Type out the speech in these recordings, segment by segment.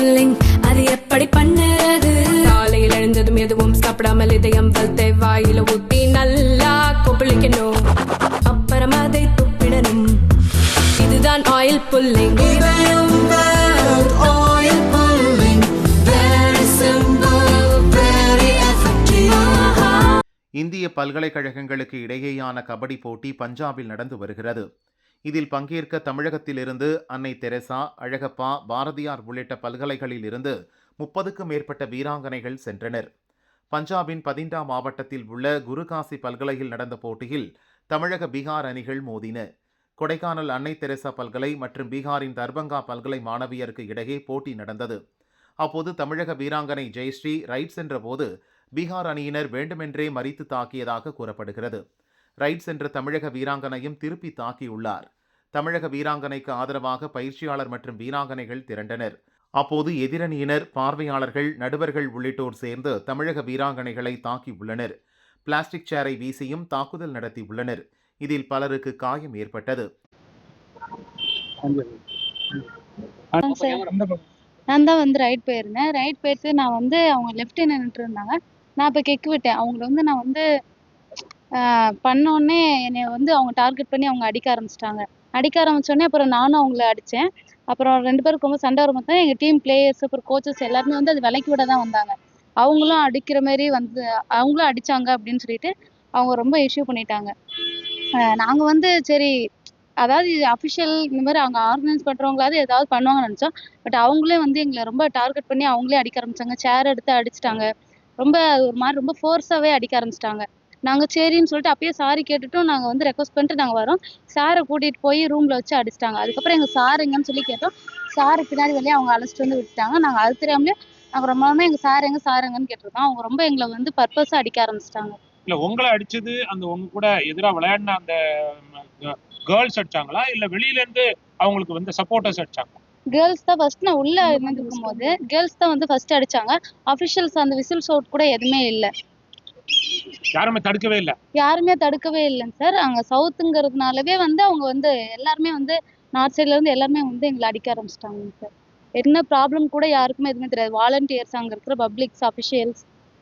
Pulling அது எப்படி பண்ணுறது? காலையில் எழுந்ததும் எதுவும் சாப்பிடாமல் இதயம் வளர்த்த வாயில ஊத்தி நல்லா கொப்பளிக்கணும், அப்புறம் அதை துப்பிடணும். இதுதான் ஆயில் புல்லிங். இந்திய பல்கலைக்கழகங்களுக்கு இடையேயான கபடி போட்டி பஞ்சாபில் நடந்து வருகிறது. இதில் பங்கேற்க தமிழகத்திலிருந்து அன்னை தெரசா, அழகப்பா, பாரதியார் உள்ளிட்ட பல்கலைகளில் இருந்து 30க்கும் மேற்பட்ட வீராங்கனைகள் சென்றனர். பஞ்சாபின் பதிண்டா மாவட்டத்தில் உள்ள குருகாசி பல்கலையில் நடந்த போட்டியில் தமிழக பீகார் அணிகள் மோதின. கொடைக்கானல் அன்னை தெரசா பல்கலை மற்றும் பீகாரின் தர்பங்கா பல்கலை மாணவியருக்கு இடையே போட்டி நடந்தது. அப்போது தமிழக வீராங்கனை ஜெயஸ்ரீ ரைட் சென்றபோது பீகார் அணியினர் வேண்டுமென்றே மறித்து தாக்கியதாக கூறப்படுகிறது. ரைட் சென்ற தமிழக வீராங்கனையும் திருப்பி தாக்கியுள்ளார். தமிழக வீராங்கனைக்கு ஆதரவாக பயிற்சியாளர் மற்றும் வீராங்கனைகள் திரண்டனர். அப்போது எதிரணியினர், பார்வையாளர்கள், நடுவர்கள் உள்ளிட்டோர் சேர்ந்து தமிழக வீராங்கனைகளை தாக்கியுள்ளனர். பிளாஸ்டிக் சேரை வீசியும் தாக்குதல் நடத்தியுள்ளனர். இதில் பலருக்கு காயம் ஏற்பட்டது. நான் தான் ரைட் போயிருந்தேன். ரைட் போயிட்டு நான் அவங்க லெஃப்ட் நின்றுட்டு இருந்தாங்க. நான் இப்போ கிக் விட்டேன். அவங்கள நான் பண்ணோடனே என்னை அவங்க டார்கெட் பண்ணி அவங்க அடிக்க ஆரம்பிச்சோடனே அப்புறம் நானும் அவங்கள அடித்தேன். அப்புறம் 2 பேருக்கு ரொம்ப சண்டை வரும்போது தான் எங்கள் டீம் பிளேயர்ஸ் அப்புறம் கோச்சஸ் எல்லாருமே அது விலக்கி விட தான் வந்தாங்க. அவங்களும் அடிக்கிற மாரி அவங்களும் அடித்தாங்க அப்படின்னு சொல்லிட்டு அவங்க ரொம்ப இஷ்யூ பண்ணிட்டாங்க. நாங்கள் சரி, அதாவது அஃபிஷியல் இந்த மாதிரி அவங்க ஆர்கனைஸ் பண்ணுறவங்களாவது ஏதாவது பண்ணுவாங்கன்னு நினச்சோம். பட் அவங்களே எங்களை ரொம்ப டார்கெட் பண்ணி அவங்களே அடிக்க ஆரம்பிச்சாங்க. சேர் எடுத்து அடிச்சிட்டாங்க. ரொம்ப ஒரு மாதிரி ரொம்ப ஃபோர்ஸாகவே அடிக்க ஆரம்பிச்சிட்டாங்க. நாங்கள் சரின்னு சொல்லிட்டு அப்பயே சாரி கேட்டுட்டும் நாங்கள் ரெக்வஸ்ட் பண்ணிட்டு நாங்கள் வரோம். சாரை கூட்டிகிட்டு போய் ரூமில் வச்சு அடிச்சிட்டாங்க. அதுக்கப்புறம் எங்கள் சார் எங்கன்னு சொல்லி கேட்டோம். சாரு பின்னாடி வெளியே அவங்க அழைச்சிட்டு விட்டுட்டாங்க. நாங்கள் அது தெரியாமலே நாங்கள் ரொம்ப நாளுமே எங்கள் சார் எங்கன்னு கேட்டிருக்கோம். அவங்க ரொம்ப எங்களை பர்பஸாக அடிக்க ஆரம்பிச்சிட்டாங்க. இல்லை, உங்களை அடிச்சது அந்த உங்க கூட எதிராக விளையாடின அந்த கேர்ள்ஸ் அடிச்சாங்களா, இல்லை வெளியிலேருந்து அவங்களுக்கு சப்போர்ட்டர்ஸ் அடிச்சாங்க? கேர்ள்ஸ் தான் ஃபர்ஸ்ட். நான் உள்ள இருக்கும் போது கேர்ள்ஸ் தான் ஃபர்ஸ்ட் அடிச்சாங்க. அஃபிஷியல்ஸ் அந்த விசில் ஷவுட் கூட எதுவுமே இல்லை. யாருமே தடுக்கவே இல்லைங்க சார். அங்கே சவுத்துங்கிறதுனாலவே அவங்க எல்லாருமே நார்த் சைட்ல இருந்து எல்லாருமே எங்களை அடிக்க ஆரம்பிச்சிட்டாங்க சார். என்ன ப்ராப்ளம் கூட யாருக்குமே எதுவுமே தெரியாது. வாலண்டியர்ஸ், அங்கே இருக்கிற பப்ளிக்ஸ், அஃபிஷியல்ஸ்,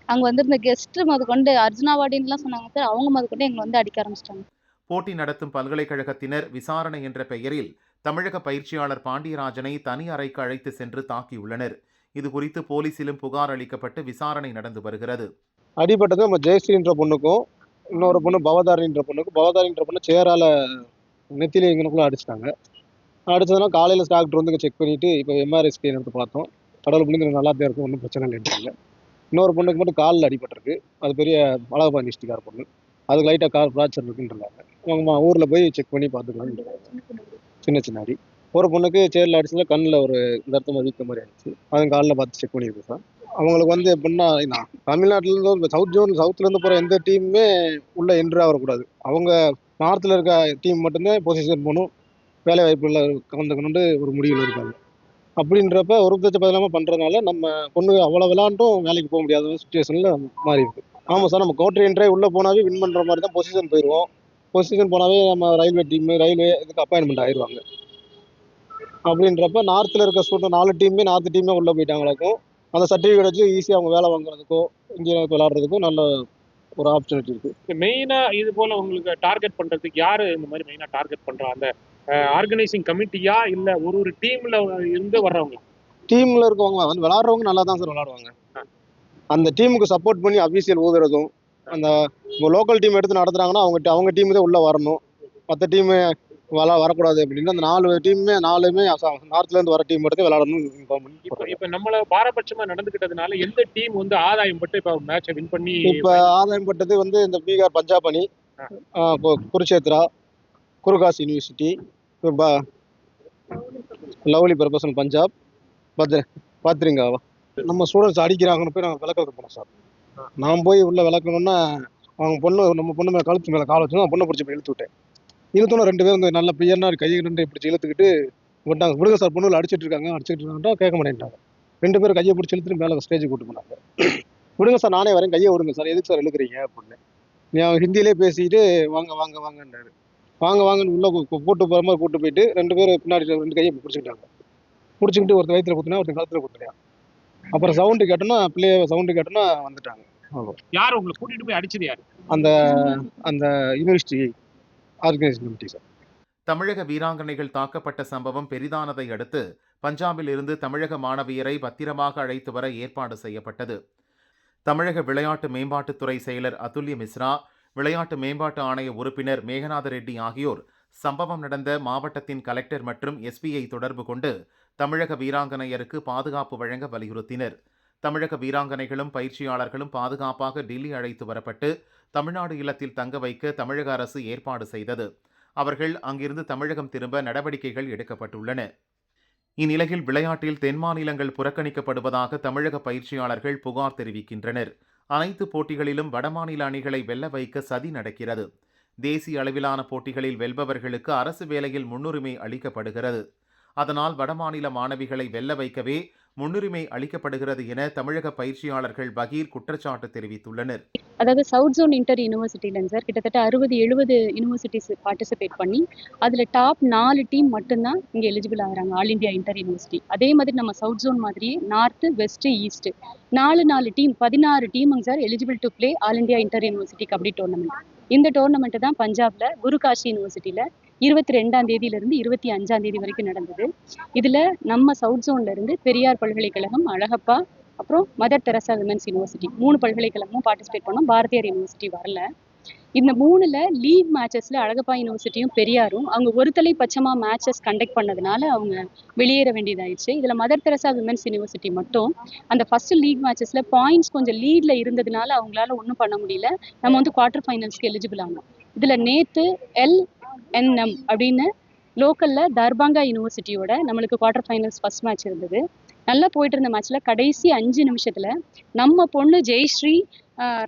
அங்கே வந்திருந்த கெஸ்ட் முதற்கொண்டு அர்ஜுனாவாடின்லாம் சொன்னாங்க சார். அவங்க முதற்கொண்டு எங்களை அடிக்க ஆரம்பிச்சிட்டாங்க. போட்டி நடத்தும் பல்கலைக்கழகத்தினர் விசாரணை என்ற பெயரில் தமிழக பயிற்சியாளர் பாண்டியராஜனை தனி அறைக்கு அழைத்து சென்று தாக்கியுள்ளனர். இது குறித்து போலீசிலும் புகார் அளிக்கப்பட்டு விசாரணை நடந்து வருகிறது. அடிபட்டது நம்ம ஜெயஸ்ரீன்ற பொண்ணுக்கும் இன்னொரு பொண்ணு பவதாரின்ற பொண்ணு சேரால நெத்திலே எங்கனுக்குள்ள அடிச்சிட்டாங்க. அடிச்சதுனா காலையில் டாக்டர் செக் பண்ணிட்டு இப்போ எம்ஆர்ஐ ஸ்கேன் எடுத்து பார்த்தோம். கடவுள் புண்ணியத்தில் நல்லா தான் இருக்கும், ஒன்றும் பிரச்சனை இல்லைன்றாங்க. இன்னொரு பொண்ணுக்கு மட்டும் காலில் அடிபட்டிருக்கு. அது பெரிய அழகப்பா டிஸ்ட்ரிக்டார் பொண்ணு. அதுக்கு லைட்டாக கால் ஃப்ராக்சர் இருக்குன்றாங்க. அவங்க ஊரில் போய் செக் பண்ணி பார்த்துக்கலாம். சின்ன அடி. ஒரு பொண்ணுக்கு சேரில் அடிச்சதுல கண்ணில் ஒரு இந்த இடத்துல வீக்க மாதிரி ஆயிடுச்சு. அதுவும் காலில் பார்த்து செக் பண்ணியிருக்கு சார். அவங்களுக்கு எப்படின்னா, தமிழ்நாட்டிலேருந்து சவுத்துலேருந்து போகிற எந்த டீமுமே உள்ளே என்ட்ரி ஆகக்கூடாது. அவங்க நார்த்தில் இருக்க டீம் மட்டும்தான் பொசிஷன் போகணும், வேலை வாய்ப்புகளில் கலந்துக்கணுன்ட்டு ஒரு முடிவில் இருக்காங்க. அப்படின்றப்ப ஒரு இல்லாமல் பண்ணுறதுனால நம்ம பொண்ணு அவ்வளோ விளாண்டும் வேலைக்கு போக முடியாத சுச்சுவேஷனில் மாறி இருக்கு. ஆமாம் சார், நம்ம கோட்டரி என்ட்ரி உள்ளே போனாவே வின் பண்ணுற மாதிரி தான் பொசிஷன் போயிடுவோம். பொசிஷன் போனாவே நம்ம ரயில்வே இதுக்கு அப்பாயின்மெண்ட் ஆயிடுவாங்க. அப்படின்றப்ப நார்த்தில் இருக்க ஸ்டூடெண்ட் 4 டீமே நார்த் டீமே உள்ளே போயிட்டாங்களுக்கும் அந்த சர்டிஃபிகேட் வச்சு ஈஸியாக அவங்க வேலை வாங்குறதுக்கோ இன்ஜினியருக்கு விளாட்றதுக்கும் நல்ல ஒரு ஆப்பர்ச்சுனிட்டி இருக்குது. மெயினாக இது போல் உங்களுக்கு டார்கெட் பண்ணுறதுக்கு யார் இந்த மாதிரி மெயினாக டார்கெட் பண்ணுறா? அந்த ஆர்கனைசிங் கமிட்டியா, இல்லை ஒரு டீமில் இருந்து வர்றவங்க? டீமில் இருக்கவங்க விளாட்றவங்க நல்லா தான் சார் விளாடுவாங்க. அந்த டீமுக்கு சப்போர்ட் பண்ணி அஃபீஷியல் ஊதுறதும், அந்த லோக்கல் டீம் எடுத்து நடத்துகிறாங்கன்னா அவங்க டீமு தான் உள்ளே வரணும், மற்ற டீமு வரக்கூடாது அப்படின்னு அந்த 4 டீமுமே நார்த்லேருந்து வர டீம் எடுத்து விளாடணும். இப்போ நம்மள பாரபட்சமாக நடந்துக்கிட்டதுனால எந்த டீம் ஆதாயம் பட்டு இப்போ மேட்சை வின் பண்ணி? இப்போ ஆதாயம் பட்டது இந்த பீகார் பஞ்சாப் அணி, குருஷேத்ரா, குருகாஸ் யூனிவர்சிட்டி, லவ்லி பர்பசன் பஞ்சாப், பாத்ரிங்காவா. நம்ம ஸ்டூடெண்ட்ஸ் அடிக்கிறாங்கன்னு போய் நாங்கள் விளக்க போனோம் சார். நான் போய் உள்ள விளக்கணுன்னா நம்ம பொண்ணு மேலே கழுத்து மேலே கால் வச்சு பொண்ணை பிடிச்சி போய் இழுத்து விட்டேன். இழுத்தோன்னா 2 பேரும் நல்ல பியர்னா கையை 2 பிடிச்சி இழுத்துக்கிட்டு விட்டாங்க. விடுங்க சார், பொண்ணுல அடிச்சிட்டு இருக்காங்கன்றா கேட்க மாட்டேன்ட்டாங்க. 2 பேரும் கையை பிடிச்சி இழுத்துட்டு மேலே ஸ்டேஜுக்கு கூட்டு போனாங்க. விடுங்க சார், நானே வரேன், கையை விடுங்க சார், எதுக்கு சார் இழுக்கிறீங்க அப்படின்னு. நீ ஹிந்தியிலே பேசிட்டு வாங்கன்னு உள்ள கூட்டு போகிற மாதிரி கூட்டு போயிட்டு 2 பேர் பின்னாடி 2 கையை பிடிச்சிக்கிட்டாங்க. பிடிச்சிக்கிட்டு ஒருத்தர் வயிற்றுல குத்துனா ஒருத்தர் கழுத்துல குத்துறியா. அப்புறம் சவுண்டு கேட்டோன்னா பிள்ளைய சவுண்டு கேட்டோன்னா வந்துட்டாங்க. அவ்வளோ. யார் உங்களை கூட்டிட்டு போய் அடிச்சது யாரு? அந்த அந்த யூனிவர்சிட்டி ஆர்கனைசேஷன் கமிட்டி சார். தமிழக வீராங்கனைகள் தாக்கப்பட்ட சம்பவம் பெரிதானதை அடுத்து பஞ்சாபில் இருந்து தமிழக மாணவியரை பத்திரமாக அழைத்து வர ஏற்பாடு செய்யப்பட்டது. தமிழக விளையாட்டு மேம்பாட்டுத்துறை செயலர் அதுல்ய மிஸ்ரா, விளையாட்டு மேம்பாட்டு ஆணைய உறுப்பினர் மேகநாத ரெட்டி ஆகியோர் சம்பவம் நடந்த மாவட்டத்தின் கலெக்டர் மற்றும் எஸ்பியை தொடர்பு கொண்டு தமிழக வீராங்கனையருக்கு பாதுகாப்பு வழங்க வலியுறுத்தினர். தமிழக வீராங்கனைகளும் பயிற்சியாளர்களும் பாதுகாப்பாக டெல்லி அழைத்து வரப்பட்டு தமிழ்நாடு இல்லத்தில் தங்க வைக்க தமிழக அரசு ஏற்பாடு செய்தது. அவர்கள் அங்கிருந்து தமிழகம் திரும்ப நடவடிக்கைகள் எடுக்கப்பட்டுள்ளன. இந்நிலையில் விளையாட்டில் தென் மாநிலங்கள் புறக்கணிக்கப்படுவதாக தமிழக பயிற்சியாளர்கள் புகார் தெரிவிக்கின்றனர். அனைத்து போட்டிகளிலும் வடமாநில அணிகளை வெல்ல வைக்க சதி நடக்கிறது. தேசிய அளவிலான போட்டிகளில் வெல்பவர்களுக்கு அரசு வேலையில் முன்னுரிமை அளிக்கப்படுகிறது. அதனால் வடமாநில மாணவிகளை வெல்ல வைக்கவே முன்னுரிமை அளிக்கப்படுகிறது என தமிழக பயிற்சியாளர்கள் பகீர் குற்றச்சாட்டு தெரிவித்துள்ளனர். அதாவது சவுத் ஜோன் இன்டர் யூனிவர்சிட்டியிலங்க சார் கிட்டத்தட்ட 60-70 யூனிவர்சிட்டிஸ் பார்ட்டிசிபேட் பண்ணி அதில் டாப் 4 டீம் மட்டும்தான் இங்கே எலிஜிபிள் ஆகிறாங்க ஆல் இந்தியா இன்டர் யூனிவர்சிட்டி. அதே மாதிரி நம்ம சவுத் ஜோன் மாதிரியே நார்த்து, வெஸ்ட்டு, ஈஸ்ட்டு 4 டீம் 16 டீமுங்க sir eligible to play all India inter university kabaddi tournament. இந்த டோர்னமெண்ட் தான் பஞ்சாப்ல குருகாஷி யூனிவர்சிட்டியில் 22ஆம் தேதியிலிருந்து 25ஆம் தேதி வரைக்கும் நடந்தது. இதில் நம்ம சவுத் ஜோன்ல இருந்து பெரியார் பல்கலைக்கழகம், அழகப்பா, அப்புறம் மதர் தெரசா விமென்ஸ் யூனிவர்சிட்டி 3 பல்கலைக்கழகமும் பார்ட்டிசிபேட் பண்ணோம். பாரதியார் யூனிவர்சிட்டி வரல. இந்த 3ல லீக் மேட்சஸ்ல அழகப்பா யூனிவர்சிட்டியும் பெரியாரும் அவங்க ஒரு தலைப்பட்சமா மேட்சஸ் கண்டக்ட் பண்ணதுனால அவங்க வெளியேற வேண்டியதாயிடுச்சு. இதுல மதர் தெரசா விமென்ஸ் யூனிவர்சிட்டி மட்டும் அந்த ஃபர்ஸ்ட் லீக் மேட்சஸ்ல பாயிண்ட்ஸ் கொஞ்சம் லீட்ல இருந்ததுனால அவங்களால ஒன்றும் பண்ண முடியல. நம்ம வந்து குவார்டர் ஃபைனல்ஸ்க்கு எலிஜிபிள் ஆனோம். இதுல நேத்து LNM அப்படின்னு லோக்கல்ல தர்பாங்கா யூனிவர்சிட்டியோட நம்மளுக்கு குவார்டர் ஃபைனல்ஸ் ஃபர்ஸ்ட் மேட்ச் இருந்தது. நல்லா போயிட்டு இருந்த மேட்ச்ல கடைசி 5 நிமிஷத்துல நம்ம பொண்ணு ஜெயஸ்ரீ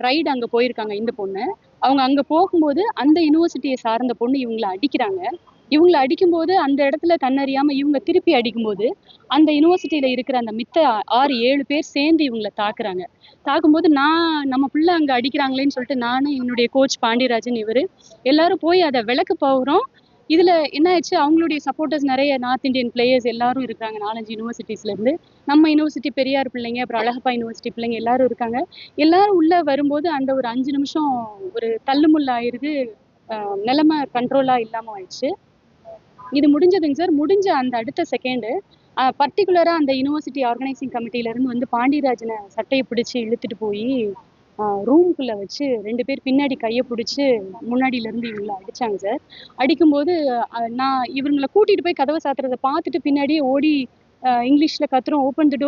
ரைடு அங்க போயிருக்காங்க. இந்த பொண்ணு அவங்க அங்க போகும்போது அந்த யூனிவர்சிட்டியை சார்ந்த பொண்ணு இவங்களை அடிக்கிறாங்க. இவங்களை அடிக்கும்போது அந்த இடத்துல தன்னறியாம இவங்க திருப்பி அடிக்கும்போது அந்த யூனிவர்சிட்டியில இருக்கிற அந்த மித்த 6-7 பேர் சேர்ந்து இவங்களை தாக்குறாங்க. தாக்கும்போது நம்ம பிள்ளை அங்க அடிக்கிறாங்களேன்னு சொல்லிட்டு நானும் என்னுடைய கோச் பாண்டியராஜன் எல்லாரும் போய் அதை விளக்கு போகிறோம். இதுல என்ன ஆயிடுச்சு, அவங்களுடைய சப்போர்ட்டர்ஸ் நிறைய நார்த் இந்தியன் பிளேயர்ஸ் எல்லாரும் இருக்காங்க 4-5 யூனிவர்சிட்டிஸ்ல இருந்து. நம்ம யூனிவர்சிட்டி பெரியார் பிள்ளைங்க, அப்புறம் அழகப்பா யூனிவர்சிட்டி பிள்ளைங்க எல்லாரும் இருக்காங்க. எல்லாரும் உள்ள வரும்போது அந்த ஒரு 5 நிமிஷம் ஒரு தள்ளுமுள்ள ஆயிருது. நிலைமை கண்ட்ரோலா இல்லாம ஆயிடுச்சு. இது முடிஞ்சதுங்க சார். முடிஞ்ச அந்த அடுத்த செகண்டு பர்டிகுலரா அந்த யூனிவர்சிட்டி ஆர்கனைசிங் கமிட்டில இருந்து வந்து பாண்டியராஜனை சட்டையை பிடிச்சி இழுத்துட்டு போய் ரூம்குள்ள வச்சு 2 பேர் பின்னாடி கையை பிடிச்சி முன்னாடியில இருந்து இவங்களை அடிச்சாங்க சார். அடிக்கும்போது நான் இவங்களை கூட்டிட்டு போய் கதவை சாத்துறதை பார்த்துட்டு பின்னாடியே ஓடி இங்கிலீஷ்ல கத்துறோம், ஓப்பன் தி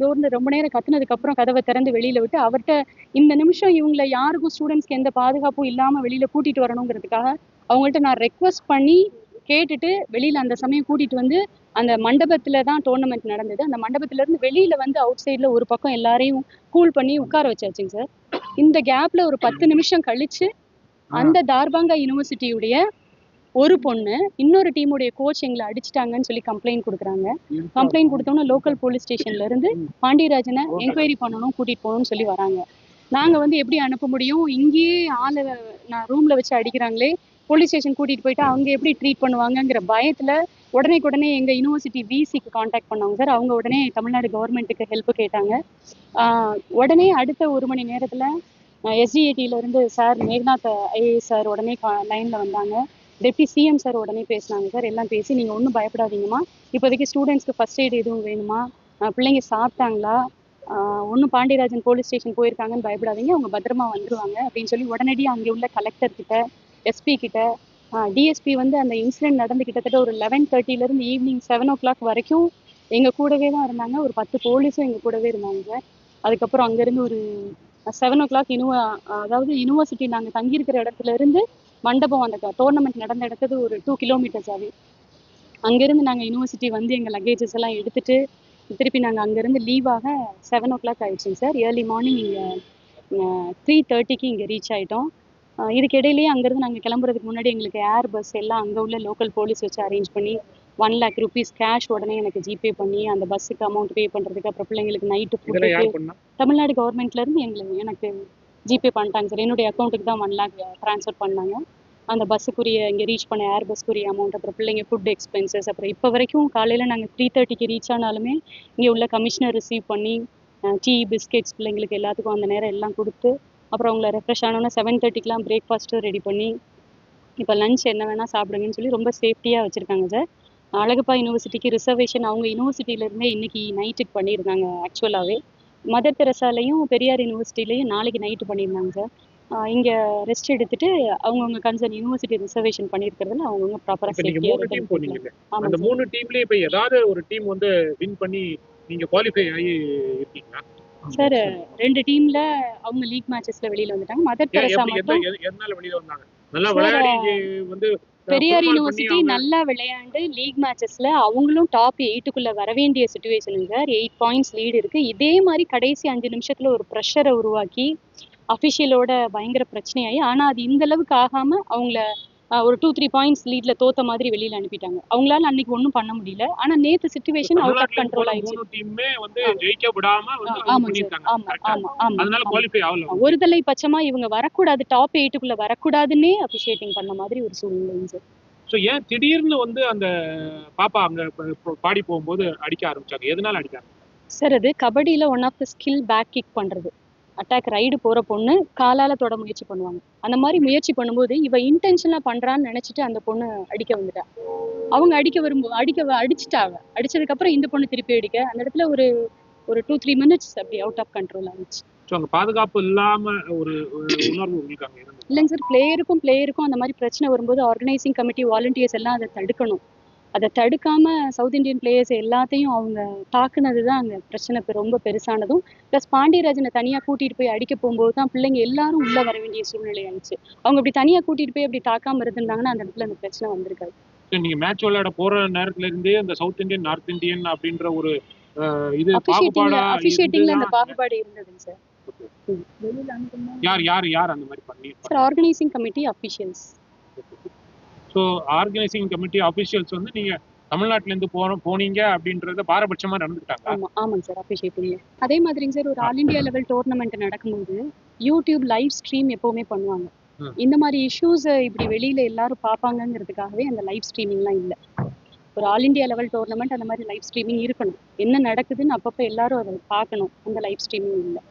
டோர்னு ரொம்ப நேரம் கத்துனதுக்கு அப்புறம் கதவை திறந்து வெளியில விட்டு அவர்கிட்ட இந்த நிமிஷம் இவங்களை யாருக்கும் ஸ்டூடெண்ட்ஸ்க்கு எந்த பாதுகாப்பும் இல்லாம வெளியில கூட்டிட்டு வரணுங்கிறதுக்காக அவங்கள்ட்ட நான் ரெக்வஸ்ட் பண்ணி கேட்டுட்டு வெளியில அந்த சமயம் கூட்டிட்டு வந்து அந்த மண்டபத்துல தான் டோர்னமெண்ட் நடந்தது. அந்த மண்டபத்துல இருந்து வெளியில வந்து அவுட் சைட்ல ஒரு பக்கம் எல்லாரையும் கூல் பண்ணி உட்கார வச்சாச்சுங்க சார். இந்த கேப்ல ஒரு 10 நிமிஷம் கழிச்சு அந்த தார்பாங்கா யூனிவர்சிட்டியுடைய ஒரு பொண்ணு இன்னொரு டீமுடைய கோச் எங்களை அடிச்சிட்டாங்கன்னு சொல்லி கம்ப்ளைண்ட் கொடுக்குறாங்க. கம்ப்ளைண்ட் கொடுத்தோம்னா லோக்கல் போலீஸ் ஸ்டேஷன்ல இருந்து பாண்டியராஜனை என்கொயரி பண்ணணும், கூட்டிட்டு போகணும்னு சொல்லி வராங்க. நாங்க வந்து எப்படி அனுப்ப முடியும், இங்கேயே ஆளை நான் ரூம்ல வச்சு அடிக்கிறாங்களே, போலீஸ் ஸ்டேஷன் கூட்டிட்டு போயிட்டு அவங்க எப்படி ட்ரீட் பண்ணுவாங்கங்கிற பயத்துல உடனே எங்க யூனிவர்சிட்டி விசிக்கு காண்டாக்ட் பண்ணாங்க சார். அவங்க உடனே தமிழ்நாடு கவர்மெண்ட்டுக்கு ஹெல்ப் கேட்டாங்க. உடனே அடுத்த 1 மணி நேரத்துல SGATல இருந்து சார் மேகநாத் IAS சார் உடனே லைன்ல வந்தாங்க. டெப்டி CM சார் உடனே பேசினாங்க சார். எல்லாம் பேசி நீங்க ஒன்றும் பயப்படாதீங்கம்மா, இப்போதைக்கு ஸ்டூடெண்ட்ஸ்க்கு ஃபர்ஸ்ட் எய்ட் எதுவும் வேணுமா, பிள்ளைங்க சாப்பிட்டாங்களா, ஒன்றும் பாண்டியராஜன் போலீஸ் ஸ்டேஷன் போயிருக்காங்கன்னு பயப்படாதீங்க, அவங்க பத்திரமா வந்துருவாங்க அப்படின்னு சொல்லி உடனடியாக அங்கே உள்ள கலெக்டர் கிட்ட, SP கிட்ட, DSP வந்து அந்த இன்சிடென்ட் நடந்து கிட்டத்தட்ட ஒரு 11:30 ஈவினிங் 7 o'clock வரைக்கும் எங்கள் கூடவே தான் இருந்தாங்க. ஒரு 10 போலீஸும் எங்கள் கூடவே இருந்தாங்க சார். அதுக்கப்புறம் அங்கேருந்து ஒரு 7 o'clock அதாவது யூனிவர்சிட்டி நாங்கள் தங்கியிருக்கிற இடத்துல இருந்து மண்டபம் அந்த டோர்னமெண்ட் நடந்த இடத்துல ஒரு 2 kilometers ஆகி அங்கேருந்து நாங்கள் யூனிவர்சிட்டி வந்து எங்கள் லக்கேஜஸ் எல்லாம் எடுத்துட்டு திருப்பி நாங்கள் அங்கேருந்து லீவாக 7 o'clock ஆயிடுச்சுங்க சார். ஏர்லி மார்னிங் இங்கே 3:30 இங்கே ரீச் ஆகிட்டோம். இதுக்கு இடையிலேயே அங்கேருந்து நாங்கள் கிளம்புறதுக்கு முன்னாடி எங்களுக்கு ஏர் பஸ் எல்லாம் அங்கே உள்ள லோக்கல் போலீஸ் வச்சு அரேஞ்ச் பண்ணி 1 lakh rupees கேஷ் உடனே எனக்கு ஜிபே பண்ணி அந்த பஸ்ஸுக்கு அமௌண்ட் பே பண்ணுறதுக்கு, அப்புறம் பிள்ளைங்களுக்கு நைட்டு ஃபுட்டுக்கு தமிழ்நாடு கவர்மெண்ட்லேருந்து எனக்கு ஜிபே பண்ணிட்டாங்க சார். என்னுடைய அக்கௌண்ட்டுக்கு தான் 1 lakh ட்ரான்ஸ்ஃபர் பண்ணாங்க. அந்த பஸ்ஸுக்குரிய இங்கே ரீச் பண்ண ஏர் பஸ்க்குரிய அமௌண்ட், அப்புறம் பிள்ளைங்க ஃபுட் எக்ஸ்பென்சஸ், அப்புறம் இப்போ வரைக்கும் காலையில் நாங்கள் 3:30க்கு ரீச் ஆனாலுமே இங்கே உள்ள கமிஷனர் ரிசீவ் பண்ணி டீ பிஸ்கெட்ஸ் பிள்ளைங்களுக்கு எல்லாத்துக்கும் அந்த நேரம் எல்லாம் கொடுத்து, அப்புறம் அவங்கள ரெஃப்ரெஷ் ஆனோன்னா 7:30க்குலாம் பிரேக்ஃபாஸ்ட்டு ரெடி பண்ணி, இப்போ லஞ்ச் என்ன வேணால் சாப்பிடுங்கன்னு சொல்லி ரொம்ப சேஃப்டியாக வச்சுருக்காங்க சார். அழகப்பா யூனிவர்சிட்டிக்கு ரிசர்வேஷன் அவங்க யூனிவர்சிட்டியிலேருந்தே இன்னைக்கு நைட்டுக்கு பண்ணியிருந்தாங்க. ஆக்சுவலாகவே மதர் தெரசாலையும் பெரியார் யூனிவர்சிட்டிலையும் நாளைக்கு நைட்டு பண்ணியிருந்தாங்க சார். இங்கே ரெஸ்ட் எடுத்துட்டு அவங்கவுங்க கன்சர்ன் யூனிவர்சிட்டி ரிசர்வேஷன் பண்ணியிருக்கிறதுல அவங்கவுங்க ப்ராப்பராக இப்ப நீங்க 3 டீம் போனீங்கல்ல, அந்த 3 டீம்லயே இப்ப ஏதாவது ஒரு டீம் வந்து வின் பண்ணி நீங்க குவாலிஃபை ஆகி இருக்கீங்களா? சார் 2 டீம்ல அவங்க லீக் மேட்சஸ்ல வெளியில வந்துட்டாங்க. மதர் தெரசா மட்டும் எதனால வெளியில வந்தாங்க? நல்லா விளையாடி வந்து பெரியார் யூனிவர்சிட்டி நல்லா விளையாண்டு லீக் மேட்சஸ்ல அவங்களும் டாப் 8க்குள்ள வர வேண்டிய சுச்சுவேஷன் சார். 8 பாயிண்ட்ஸ் லீடு இருக்கு. இதே மாதிரி கடைசி 5 நிமிஷத்துல ஒரு ப்ரெஷரை உருவாக்கி அஃபிஷியலோட பயங்கர பிரச்சனையாகி, ஆனா அது இந்த அளவுக்கு ஆகாம அவங்கள ஒரு 2-3 பாயிண்ட்ஸ் லீட்ல தோத்த மாதிரி வெளியில அனுப்பிட்டாங்க. அவங்களால அன்னைக்கு ஒன்றும் பண்ண முடியல. ஆனா நேத்து சிச்சுவேஷன் அவுட் ஆஃப் கண்ட்ரோல் ஆயிடுச்சு. 3 டீம்மே வந்து ஜெயிக்க விடாம வந்து ஆமா பண்ணிட்டாங்க. ஆமா ஆமா ஆமா அதனால குவாலிஃபை ஆகல. ஒருதலை பட்சமா இவங்க வரக்கூடாது, டாப் 8க்குள்ள வரக்கூடாதுன்னே அப்ரிஷியேட்டிங் பண்ண மாதிரி ஒரு சூழ்நிலை சார். ஸோ ஏன் திடீர்னு வந்து அந்த பாப்பா அங்க பாடி போகும்போது அடிக்க ஆரம்பிச்சாங்க? எதனால அடிக்காங்க சார்? அது கபடியில one of the skill back kick பண்றது. அட்டாக் ரைடு போற பொண்ணு காலால தொட முயற்சி பண்ணுவாங்க. அந்த மாதிரி முயற்சி பண்ணும்போது இவ இன்டென்ஷனா பண்றான்னு நினைச்சிட்டு அந்த பொண்ணு அடிக்க வந்துட்டா. அவங்க அடிச்சிட்டாங்க. அடிச்சதுக்கு அப்புறம் இந்த பொண்ணு திருப்பி அடிக்க அந்த இடத்துல ஒரு 2-3 மினிட்ஸ் அப்படி அவுட் ஆஃப் கண்ட்ரோல் ஆயிடுச்சு. ஸோ அங்க பாதுகாப்பு இல்லாம ஒரு உணர்வு உங்களுக்கு அங்க இருந்தது? இல்லைங்க சார், பிளேயருக்கும் அந்த மாதிரி பிரச்சனை வரும்போது ஆர்கனைசிங் கமிட்டி வாலண்டியர்ஸ் எல்லாம் அதை தடுக்கணும். அதை தடுக்காம சவுத் இந்தியன் பிளேயர்ஸ் எல்லாத்தையும் அவங்க தாக்குனது தான் அங்கே பிரச்சனை ரொம்ப பெருசானதும். ப்ளஸ் பாண்டியராஜனை தனியாக கூட்டிகிட்டு போய் அடிக்க போகும்போது தான் பிள்ளைங்க எல்லாரும் உள்ளே வர வேண்டிய சூழ்நிலை ஆயிடுச்சு. அவங்க அப்படி தனியாக கூட்டிகிட்டு போய் அப்படி தாக்காமல் இருந்திருந்தாங்கன்னா அந்த இடத்துல அந்த பிரச்சனை வந்திருக்காது. நீங்க மேட்ச் விளையாட போற நேரத்துல இருந்தே அந்த சவுத் இந்தியன் நார்த் இந்தியன் அப்படின்ற ஒரு இது அபிஷியேட்டிங்ல அந்த பாகுபாடு இருந்ததுங்க சார். யார் அந்த மாதிரி பண்ணி sir? Organising committee officials. So organising committee officials வந்து நீங்க தமிழ்நாட்டுல இருந்து போனீங்க அப்படின்றத பாரபட்சமா நடந்துட்டாங்க. ஆமாங்க சார், அப்ரிஷியேட்டிங். அதே மாதிரிங்க சார், ஒரு ஆல் இந்தியா லெவல் டோர்னமெண்ட் நடக்கும்போது யூடியூப் லைவ் ஸ்ட்ரீம் எப்பவுமே பண்ணுவாங்க. இந்த மாதிரி இஷ்யூஸ் இப்படி வெளியில எல்லாரும் பார்ப்பாங்கங்கிறதுக்காகவே அந்த லைவ் ஸ்ட்ரீமிங்லாம் இல்லை. ஒரு ஆல் இந்தியா லெவல் டோர்னமெண்ட் அந்த மாதிரி லைவ் ஸ்ட்ரீமிங் இருக்கணும். என்ன நடக்குதுன்னு அப்பப்போ எல்லாரும் அதை பார்க்கணும். அந்த லைவ் ஸ்ட்ரீமிங் இல்லை.